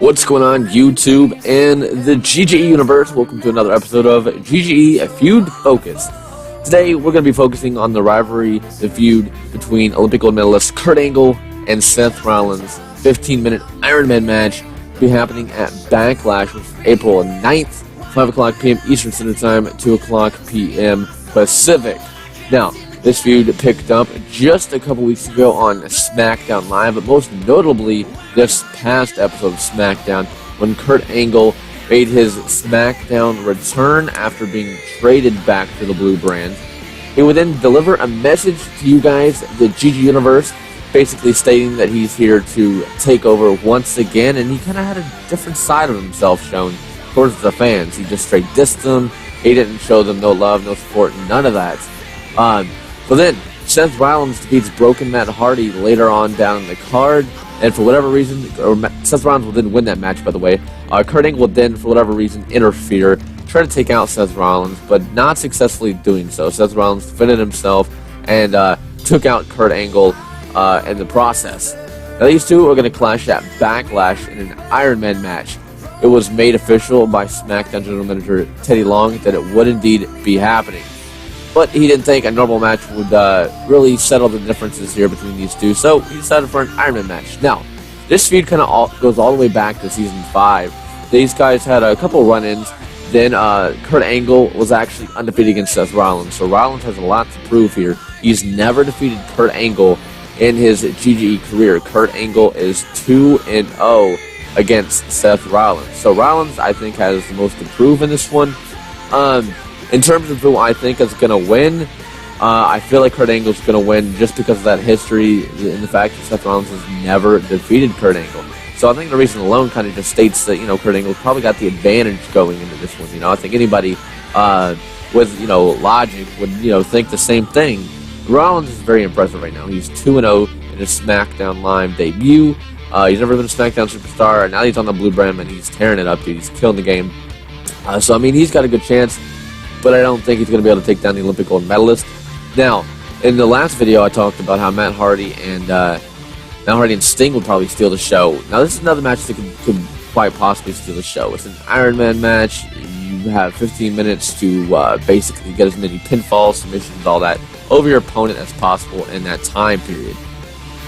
What's going on, YouTube and the GGE universe? Welcome to another episode of GGE Feud Focus. Today, we're going to be focusing on the rivalry, the feud between Olympic Gold Medalist Kurt Angle and Seth Rollins. 15-minute Iron Man match will be happening at Backlash, which is April 9th, 5 o'clock p.m. Eastern Standard Time, 2 o'clock p.m. Pacific. Now, this feud picked up just a couple weeks ago on SmackDown Live, but most notably this past episode of SmackDown when Kurt Angle made his SmackDown return after being traded back to the Blue brand. He would then deliver a message to you guys, the GG Universe, basically stating that he's here to take over once again, and he kind of had a different side of himself shown towards the fans. He just straight dissed them. He didn't show them no love, no support, none of that. So then, Seth Rollins defeats Broken Matt Hardy later on down in the card, and for whatever reason, Seth Rollins will then win that match, by the way. Kurt Angle will then, for whatever reason, interfere, try to take out Seth Rollins, but not successfully doing so. Seth Rollins defended himself and took out Kurt Angle in the process. Now, these two are going to clash at Backlash in an Iron Man match. It was made official by SmackDown General Manager Teddy Long that it would indeed be happening. But he didn't think a normal match would really settle the differences here between these two, so he decided for an Iron Man match. Now, this feud kind of goes all the way back to Season 5. These guys had a couple run-ins. Then Kurt Angle was actually undefeated against Seth Rollins, so Rollins has a lot to prove here. He's never defeated Kurt Angle in his GGE career. Kurt Angle is 2-0 against Seth Rollins. So Rollins, I think, has the most to prove in this one. In terms of who I think is going to win, I feel like Kurt Angle's going to win just because of that history and the fact that Seth Rollins has never defeated Kurt Angle. So I think the reason alone kind of just states that, Kurt Angle's probably got the advantage going into this one. I think anybody with, logic would, think the same thing. Rollins is very impressive right now. He's 2-0 in his SmackDown Live debut. He's never been a SmackDown superstar, and now he's on the Blue brand, and he's tearing it up, dude. He's killing the game. So, I mean, he's got a good chance, but I don't think he's going to be able to take down the Olympic Gold Medalist. Now, in the last video, I talked about how Matt Hardy and Sting would probably steal the show. Now, this is another match that could quite possibly steal the show. It's an Iron Man match. You have 15 minutes to basically get as many pinfalls, submissions, all that, over your opponent as possible in that time period.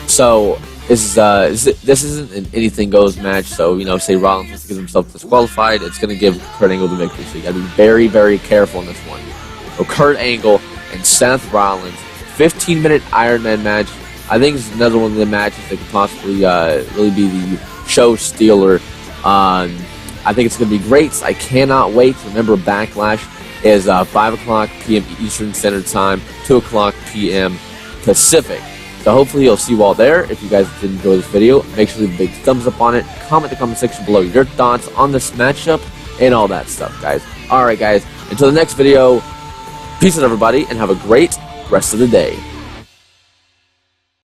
So, this isn't an anything goes match, so, say Rollins wants to get himself disqualified, it's going to give Kurt Angle the victory, so you got to be very, very careful in this one. So Kurt Angle and Seth Rollins, 15-minute Iron Man match. I think it's another one of the matches that could possibly really be the show stealer. I think it's going to be great. I cannot wait. Remember, Backlash is 5 o'clock p.m. Eastern Standard Time, 2 o'clock p.m. Pacific. So hopefully you'll see you all there. If you guys did enjoy this video, make sure to leave a big thumbs up on it. Comment in the comment section below your thoughts on this matchup and all that stuff, guys. Alright, guys. Until the next video, peace out, everybody, and have a great rest of the day.